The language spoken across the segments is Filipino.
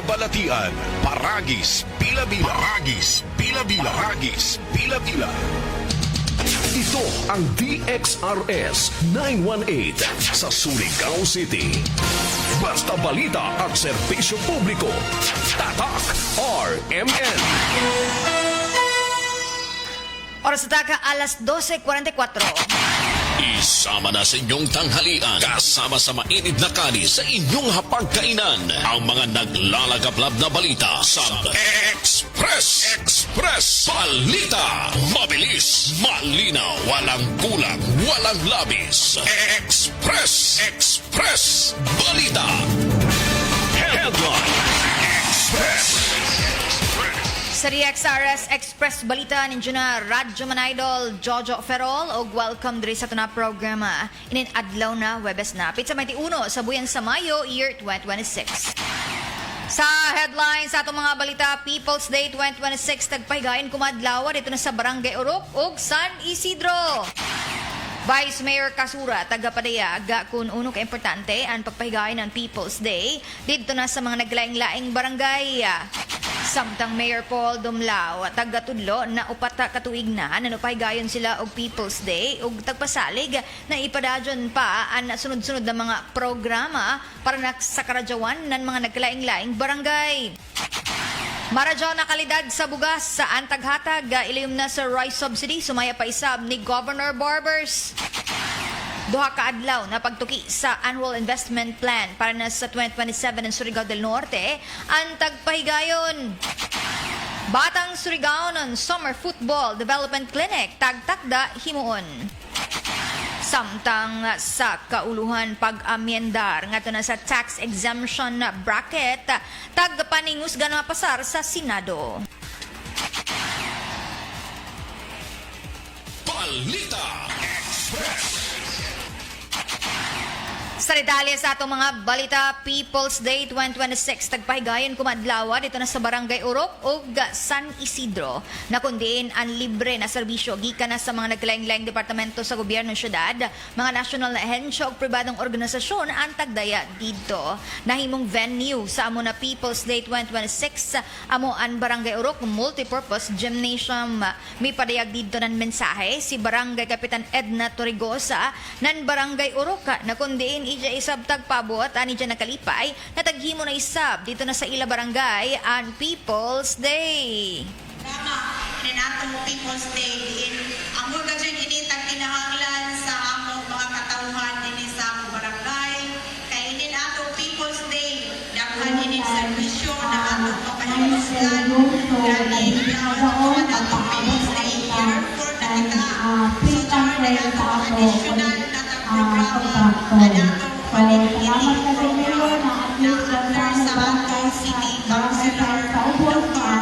Kabalatian, Paragis, Bila-Bila, Ragis, Bila-Bila, Ragis, Bila-Bila. Ito ang DXRS 918 sa Surigao City. Basta balita at serbisyo publiko. Tatak RMN. Oras sa taka, alas 12:44. Isama na sa inyong tanghalian, kasama sa mainit na kanis sa inyong hapagkainan, ang mga naglalagablab na balita sa Express. Balita, mabilis, malinaw, walang kulang, walang labis. Express. Balita. Headline. Express. Sa DXRS Express Balita, ninyo na Radyo Manidol, Jojo Ferrol, o welcome diri sa ito na programa. Adlaw na, Webes na, Pizza 21 sa buyan sa Mayo, year 2026. Sa headlines sa itong mga balita, People's Day 2026, tagpahigayin kumadlawa dito na sa Barangay Urok ug San Isidro. Vice Mayor Kasura, taga-Padaya, kung uno ka-importante ang pagpahigayin ng People's Day dito na sa mga naglaing-laing barangay. Samtang Mayor Paul Dumlao, taga-Tudlo na upat katuig na nanupahigayon sila og People's Day ug tagpasalig na ipadadyon pa ang sunod-sunod na mga programa para sa karadyawan ng mga naglaing-laing barangay. Maradyo na kalidad sa bugas sa antaghatag, ilayom na sa rice subsidy, sumaya pa isab ni Governor Barbers. Duha ka adlaw na pagtuki sa Annual Investment Plan para na sa 2027 ng Surigao del Norte, ang tagpahigayon. Batang Surigao ng Summer Football Development Clinic, tagtakda himuon. Samtang sa kauluhan pag-amyendar nga na sa tax exemption bracket, tagpaningus ganang pasar sa Senado. Balita Express. Sa detalye sa atong mga balita, People's Day 2026, tagpahigayon kumadlawa dito na sa Barangay Urok ug San Isidro, na kundiin ang libre na serbisyo gikan na sa mga naglaing-laing departamento sa gobyerno ng syudad, mga national na ahensya ug pribadong organisasyon ang tagdaya dito. Nahimong venue sa amo na People's Day 2026 amo ang Barangay Urok Multipurpose Gymnasium. May padayag dito ng mensahe si Barangay Kapitan Edna Torrigosa ng Barangay Urok na kundiin ija isab tagpabot ani dyan nakalipay na taghimo na isab dito na sa ila barangay ang People's Day. Tama, inatong People's Day ang mga dyan initag kinahanglan sa among mga katauhan din sa among barangay kay inatong People's Day daghan ini servisyo na atong papahimuslan gani ang atong People's Day year for na kita so tawag na atong additional na programa Salamat sa Panginoon na at least sa Bangkok City Councilor Dr.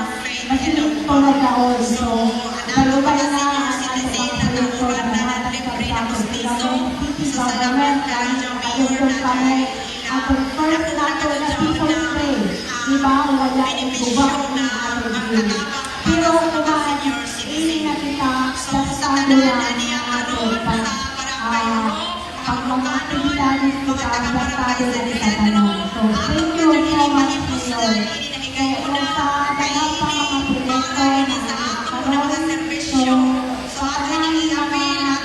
masingit ko na taon. So, talubay na ang citizen na tawuran na libre na kustiso sa salamat kanyo mayor na ang first nato na People's Day. Diba? Wala yung bubak na magkatabang pero kumain, ini na kita sa standard na ating pagmamatidalis kita ang barkado na itatanong. So, thank you so much, Mayor. Kaya kung sa dalang pa mga proyekto na nagkaroon, so sa kanyang mga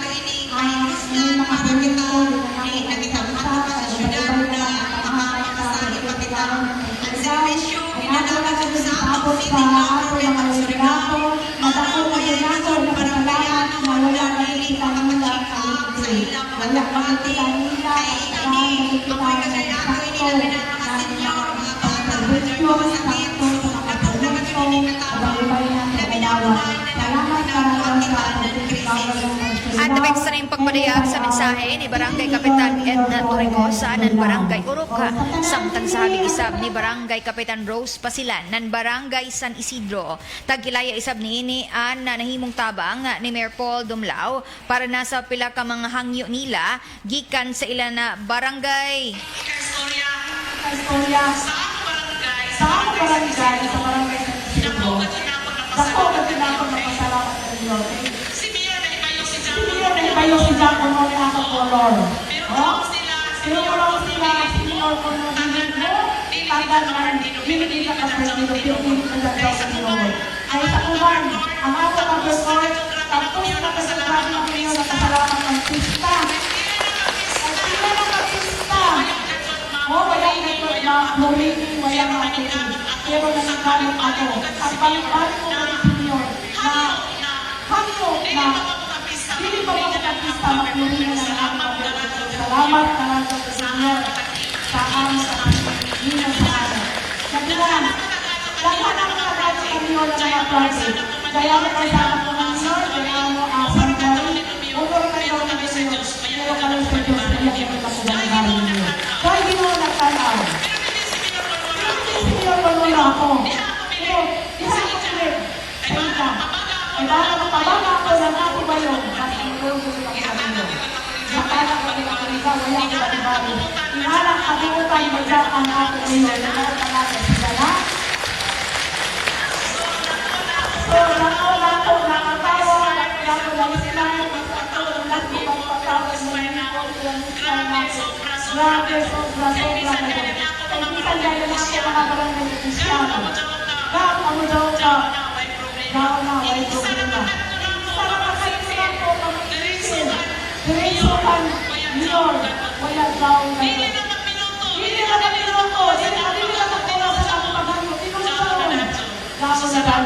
proyekto na nakikita sa syudad na makakasali ang servisyo ginagawa sa tapos sa ato ng mga regulato, matako na regulato na kasalanan na wala na kita nila wala makikita nila at makikita ng sakto At tabing sa rin pagpadayag sa mensahe ni Barangay Kapitan Edna Torrigosa ng Barangay Urok, samtang sa habing isab ni Barangay Kapitan Rose Pasilan ng Barangay San Isidro. Tagkilaya isab ni an na nahimong tabang ni Mayor Paul Dumlao para nasa pila ka mga hangyo nila gikan sa ilan na barangay. Istorya sa barangay sa barangay Dako ka tinapag magpasalamat sa iyo. Si Mayor na ibayo si Jack kung ano yung color. Pero wala sila, senior ko nung mo, tagal na hindi ka kapatid, hindi ka nagdaw sa Lord. Ay sa kuman, ang ako mag-record, tapos nakasagrado na kayo na kasalamat ng pista. At sila na mag-pista. Walang network na humingi, walang makinig. Pero nanagalit ako. Ang balik-balik ko ng Senyor na hamyo na hindi pa magkakista magluhin na ng aming pagkakita. Salamat na lang sa Senyor sa aming pagkakita sa amin. Naglaan, lahat ang nagkakita sa Senyor na mga project. Kaya mo kayo sa anak ko ng Senyor, kaya mo asang gawin. Ulor kayo ng Senyor, pero kalang sa Diyos, kaya kayo magkakubangarin niyo. Kaya ginawa na tanaw. Hindi ako muna ako. Pero, isa ko ulit. Ayun ka. Ay baka mapabaga ako ng ako ba yun? Kasi ang tulong ko sa kanino. Sa kanan ko pinakaliga, wala ko balibago. Inalang kabuutan magdaan ang ako ngayon. Nagkaroon talaga sila na. So, nako, nakatawa, nako, sila. Nako, magpatawa sa mga grabe, sobra ko. Kaya minsan dahil na ako mga barangay na Kristiano. Gao, kamo daw ka. Gao na, may problema. Sana makailan po kami isin. Diretso kan, Lord, wala daw kayo. Hindi na minuto. Hindi na magkula sa mga pagano. Minuto. Gao na daw.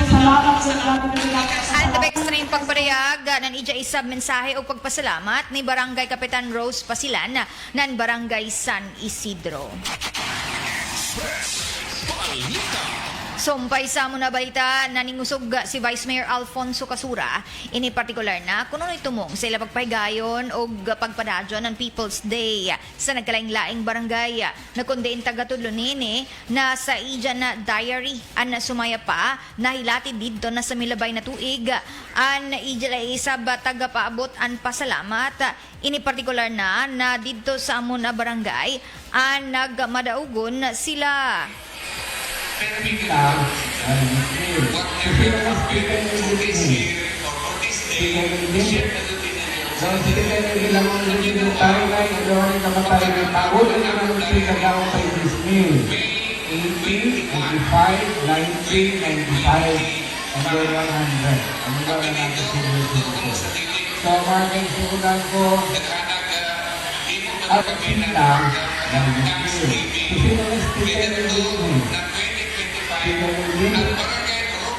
Salamat sa grabe na nila. At tabek sa rin pagparayag ng ija isab mensahe o pagpasalamat ni Barangay Kapitan Rose Pasilan ng Barangay San Isidro. Sumpay sa muna balita na ningusog si Vice Mayor Alfonso Casura ini partikular na kuno itumong sa ila pagpahigayon o pagpadadyon ng People's Day sa nagkalaing-laing barangay na kundiin tagatudlo nini na sa ija na diary an sumaya pa nahilati didto na sa milabay na tuig an ija la isab tagapaabot an pasalamat ini partikular na didto sa amon na barangay an nagmadaugon sila. Kita dan kita bilang lebih tahu kan orang yang tahu tahu dengan mesti kerjaan pada Ismail 80, 85, 90, 95 and then 100 anda nak kesini so makin sudah ko apa kita dan Ismail kita mesti kerjaan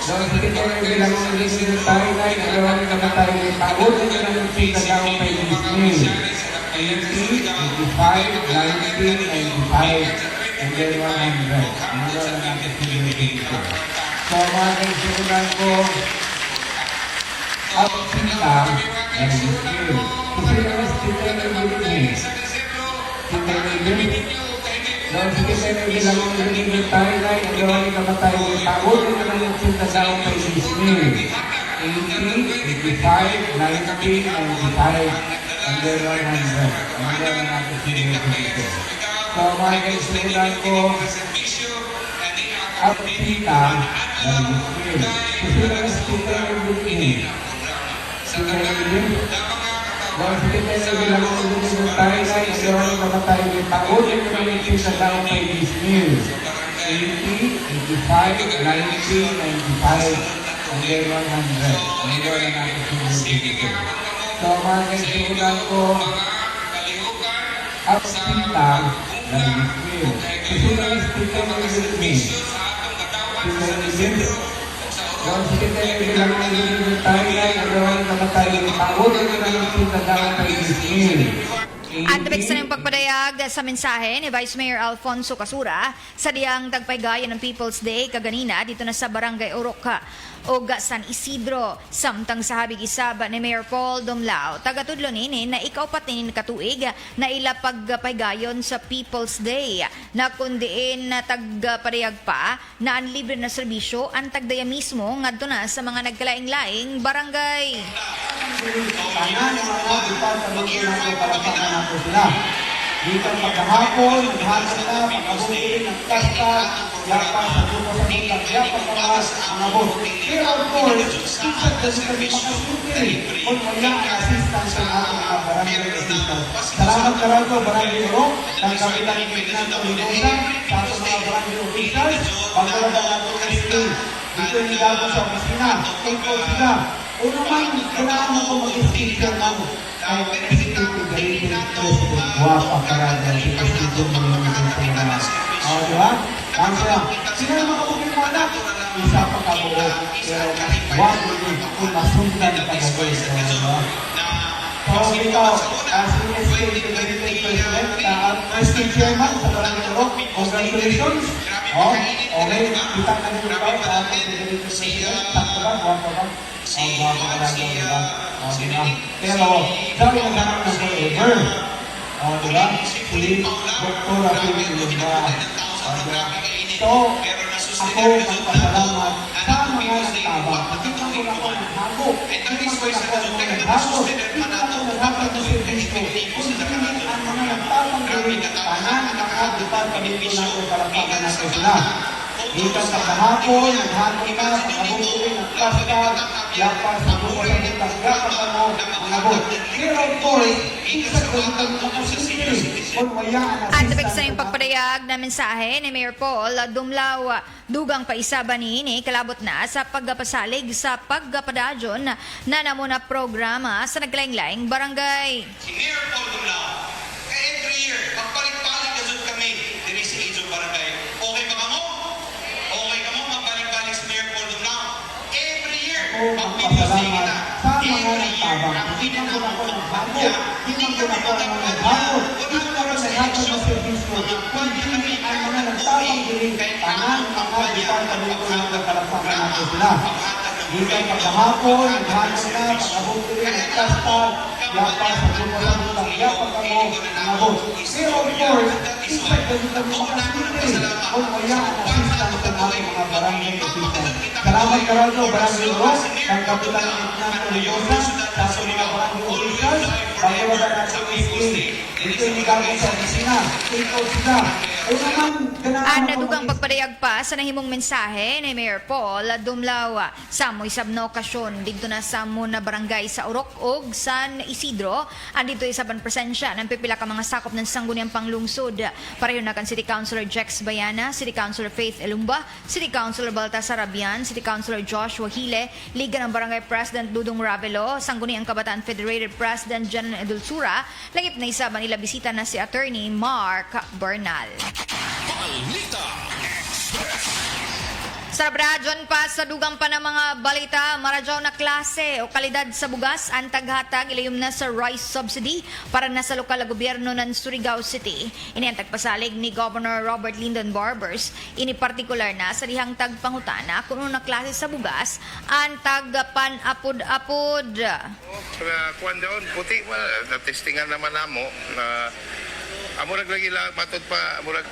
dalam sekitar bilang lebih tahu kan orang yang tahu tahu dengan mesti kerjaan pada Ismail 80, 85, 90, 95 and then 100 anda nak kesini so makin sudah ko apa kita dan Ismail kita mesti kerjaan kita lebih dalam sekitar bilang lebih tahu kan orang yang tahu tahu dengan mesti kerjaan pada Ismail 80, 85, 90, 95 and then 100 anda nak kesini so makin sudah ko apa kita dan Ismail kita mesti kerjaan kita lebih dalam sekitar bilang lebih tahu kan orang yang tahu dengan mesti kerjaan pada Ismail 80, 85, 90, 95 and then 100 anda nak kesini so makin sudah ko apa kita dan Ismail kita mesti kerjaan kita lebih dalam sekitar bilang lebih tahu kan orang yang tahu dengan mesti kerjaan pada Ismail At tabik sa niyong pagpadayag sa mensahe ni Vice Mayor Alfonso Casura sa diyang tagpaygayan ng People's Day kaganina dito na sa Barangay Oroca o San Isidro. Samtang sa habig isaba ni Mayor Paul Domlao, tagatudlo nini na ikaw patinin katuig na ila pagpaygayon sa People's Day na kundiin na tagpadayag pa na ang libre na serbisyo ang tagdaya mismo ngadto na sa mga nagkalaing-laing barangay. Tangan ng mga bitan sa mundo natin para panganapo sila. Dito pagkahapon, maghapon na, pagkabukin, nagkasta, yapas sa grupo sa bundang, yapas ka mo mga boss. Pero of course, isang kasi kami makasintiri kung wala ang assistance ng ating mga barangay assistance. Salamat karado, barangay Oro, ng Kapitan Ferdinand Tolinosa, sa ating mga barangay officials, pagkalaga natin ng SK. Dito yung gagawin sa opisina, tungkol sila. Una man, kailangan mo kung mag-istisya ng executive director president. Wapa karado, si President Tolinosa sa mga. O, di ba? Kaya, sila naman kapagin mo anak, isa pa kabuo, pero wag mo din kung masundan kabuo. So, ikaw, as SK Integrated President, SK Chairman sa Barangay Oro, congratulations. Okay, kita ka din ikaw sa ating Integrated President. Sakto ba? Wapa ba? Wapa ka lang daw, diba? Diba? Pero, sabi na naman ng forever. Diba? Si Dr. Rafi Ilumba. So, ako magpasalamat sa mga nagtabang. Hindi man ko ako naghago. Hindi man ko ako naghago. Hindi man ako naghago ng servisyo. Kundi ang mga nagtabang gawin, tanan mga departamento natin kalapakan natin sila. Ikan sa kahapon, naghapon na, pagkabukuin, nagkastal, yapas, nabukas ang utang, yapas mo, mga bot. Pero of course, isa ko itong makasintiri. Kung wala ang At tapos sa yung pagpadayag na mensahe ni Mayor Paul Dumlao, dugang paisaba ni kalabot na sa pagpasalig sa pagpadadyon na namuna programa sa naglaing-laing barangay. Si Mayor Paul Dumlao, every year, magpalit-palit na dyan kami diri sa Idzog Barangay. Okay ba kamo? Okay kamo, magpalit-palit si Mayor Paul Dumlao. Every year, magpipusay kita. sa mga nagtabang. Hindi man ko ako naghago. Hindi man ko ako naghago. Hindi man ako naghago ng servisyo. Kundi ang mga nagtabang din, tanan mga departamento ng kalapakan natin sila. Ikan pagkahapon, naghapon na, pagkabukuin, nagkastal, yapas, nagbukas ang utang, yapas ako, nabot. Pero of course, isang ganito kami makasintiri kung wala ang assistance ng ating mga barangay officials. Salamat karado, barangay Oro, ng Kapitan Ferdinand Tolinosa, sa ating mga barangay officials, pagkawala natin ang SK. Ito yung gagawin sa opisina, ikaw sila. Ang nadugang pagpadayag pa sa nahimong mensahe ni Mayor Paul Dumlao sa mo'y sabno okasyon dito na sa muna barangay sa Orok ug San Isidro. Andito isaban presensya ng pipila ka mga sakop ng sangguniang panglungsod. Pareho na kan City Councilor Jex Bayana, City Councilor Faith Elumba, City Councilor Baltasar Abian, City Councilor Joshua Hile, Liga ng Barangay President Dudong Ravelo, Sangguniang Kabataan Federated President Janan Edulsura. Lagip na isaban nila bisita na si Attorney Mark Bernal. Balita Express. Sa Bradyon pa sa dugang pa ng mga balita, maradyaw na klase o kalidad sa bugas ang taghatag ilayom na sa rice subsidy para na sa lokal na gobyerno ng Surigao City. Ini ang tagpasalig ni Governor Robert Lyndon Barbers. Ini partikular na sa dihang tagpangutana kung na klase sa bugas ang tagpanapod-apod. Kuan daon puti na testingan naman namo na amurag lagi lang matod pa amurag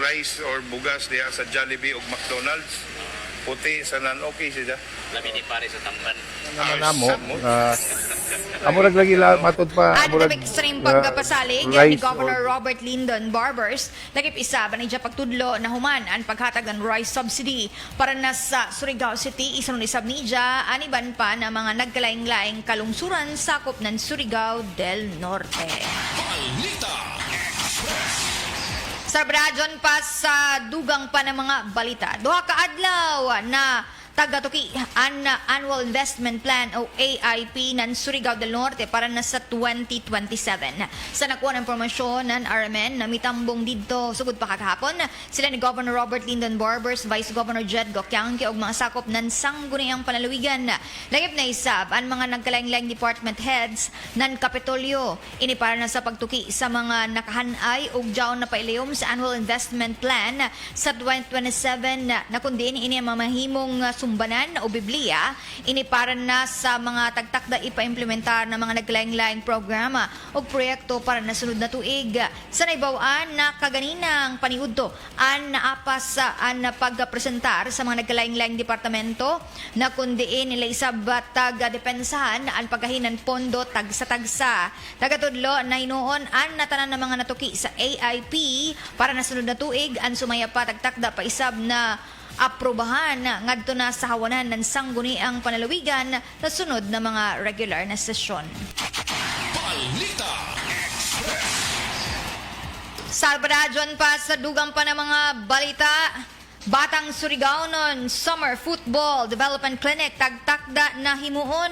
rice or bugas diha sa Jollibee ug McDonald's puti sa non-okay siya. Labi ni pare sa tamban. Naman namo amurag lagi lang matod pa At nabig sa rin pagpasalig ni rice Governor or- Robert Lyndon Barbers, lagip isa ba niya pagtudlo na human ang paghatag ng rice subsidy para na sa Surigao City, isunod isab niya aniban pa na mga nagkalaing-laing kalungsuran sakop ng Surigao del Norte. Balita Express. Sa Bradyon pa sa dugang pa ng mga balita, duha ka adlaw na tagatuki ang Annual Investment Plan o AIP ng Surigao del Norte para na sa 2027. Sa nakuha ng impormasyon ng RMN na mitambong dito sugod pa kahapon, sila ni Governor Robert Lyndon Barbers, Vice Governor Jed Gokyangke ug mga sakop ng sangguniang panalawigan. Lagip na isab ang mga nagkalaing-laing department heads ng Kapitolyo. Ini para na sa pagtuki sa mga nakahanay ug jaon na pailayom sa Annual Investment Plan sa 2027 na kundi ini ang mamahimong sumbanan o Biblia ini para na sa mga tagtakda ipaimplementar na mga naglaing-laing programa o proyekto para na sunod na tuig. Sa naibawaan na kaganinang paniudto an naapas an pagpresentar sa mga naglaing-laing departamento na kundiin nila isab taga-depensahan ang pagkahinan pondo tagsa-tagsa. Tagatudlo na hinuon an natanan ng mga natuki sa AIP para na sunod na tuig an sumaya pa tagtakda pa isab na aprobahan ngadto na sa hawanan ng sangguniang panalawigan na sunod na mga regular na sesyon. Balita Express. Salbadadyon pa sa dugang pa ng mga balita. Batang Surigao nun, Summer Football Development Clinic tagtakda na himuon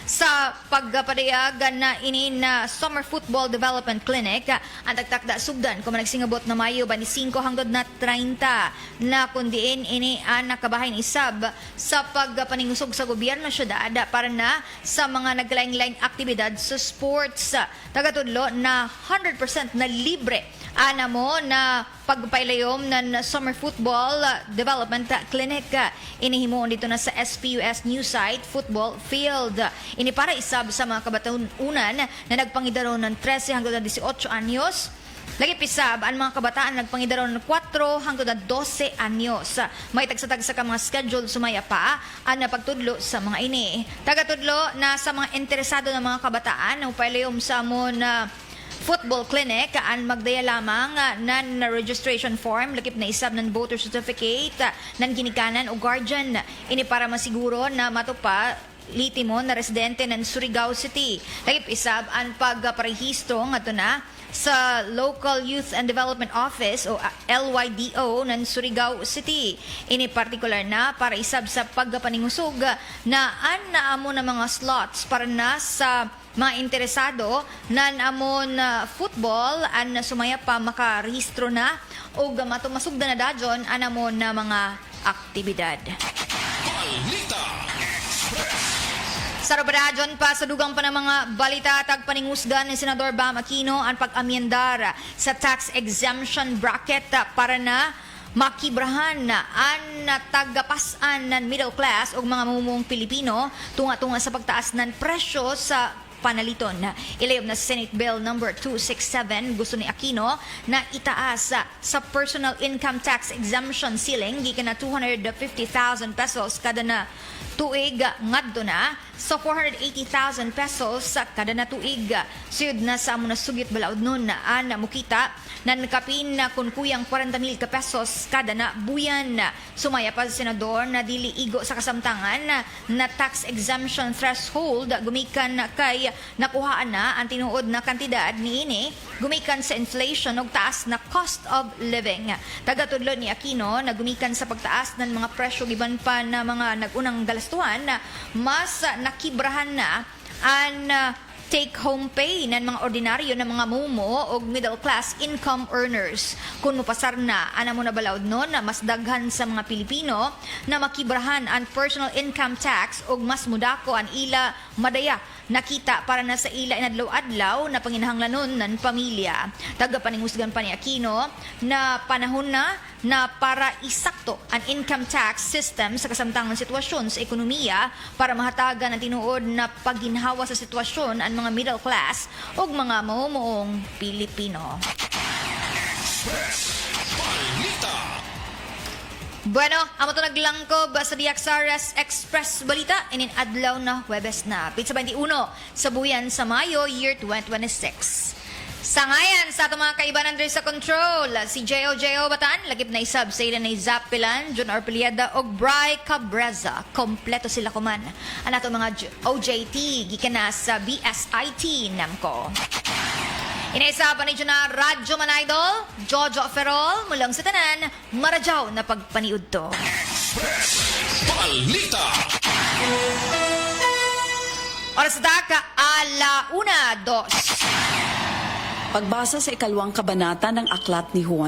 sa pagpadayag na ini na Summer Football Development Clinic. Ang tagtakda sugdan kung nagsingabot na Mayo 25 hangtod na 30 na kundiin ini ang nakabahay ni isab sa pagpaningusog sa gobyerno syudad para na sa mga naglaing-laing aktibidad sa sports. Tagatudlo na 100% na libre ana mo na pagpailayom ng Summer Football Development Clinic. Inihimuon dito na sa SPUS New Site Football Field. Ini para isab sa mga kabataon-unan na nagpangidaro ng 13 hanggang 18 anyos. Lagi pisab ang mga kabataan nagpangidaro ng 4 hanggang 12 anyos. May tagsa-tagsa ka mga schedule sumaya pa ang pagtudlo sa mga ini. Tagatudlo na sa mga interesado ng mga kabataan na pailayom sa mo na Football Clinic ang magdaya lamang ng registration form lakip na isab ng voter certificate ng ginikanan o guardian. Ini para masiguro na matupa litimo na residente ng Surigao City. Lakip isab ang pagparehistro ngadto na sa Local Youth and Development Office o LYDO ng Surigao City. Ini particular na para isab sa pagpaningusog na naamo na mga slots para na sa mga interesado na naamon football an sumaya pa makarehistro na o matumasugda na dadyon anamon na mga aktibidad. Balita Express. Sa Robradyon pa sa dugang pa ng mga balita tagpaningusgan ni Senador Bam Aquino ang pag-amyendar sa tax exemption bracket para na makibrahan ang tagapasan ng middle class o mga mamumuong Pilipino tunga-tunga sa pagtaas ng presyo sa panaliton. Ilayom na Senate Bill number 267 gusto ni Aquino na itaas sa personal income tax exemption ceiling gikan na 250,000 pesos kada na tuig ngadto na sa 480,000 pesos sa kada na tuig. Suyod na sa among nasugit balaod nun na mukita na nakapin na kunkuyang 40,000 ka pesos kada na buyan. Sumaya pa sa senador na dili igo sa kasamtangan na tax exemption threshold gumikan kay nakuhaan na ang tinuod na kantidad niini gumikan sa inflation ug taas na cost of living. Tagatudlo ni Aquino na gumikan sa pagtaas ng mga presyo giban pa na mga nagunang galastuhan mas nakibrahan na ang take-home pay ng mga ordinaryo ng mga mumo o middle-class income earners. Kung mapasar na, ana mo na balaod nun na mas daghan sa mga Pilipino na makibrahan ang personal income tax o mas mudako ang ila madaya nakita para na sa ila inadlaw-adlaw na panginahanglanon ng pamilya. Tagapaningusgan pa ni Aquino na panahon na para isakto ang income tax system sa kasamtangang sitwasyon sa ekonomiya para mahatagan ang tinuod na pagginhawa sa sitwasyon ang mga middle class o mga mamumuong Pilipino. Express. Balita. Bueno, amo to naglangkob sa DXRS Express Balita inin adlaw na Huwebes na. Pizza 21 sa buyan sa Mayo, year 2026. Sa ngayon, sa itong mga kaibanan diri sa control, si J.O. Batan, lagip na isab sa ilan ni Zapilan, John Arpeliada, o Bry Cabreza. Kompleto sila kuman. Ang ato mga OJT, gikan na sa BSIT, NAMCO. Inaisapan ni na Radyo Manidol, Jojo Ferrol, mulang sa tanan, maradyaw na pagpaniud to. Express. Balita. Oras sa daka, 1:02. Pagbasa sa ikalawang kabanata ng Aklat ni Juan.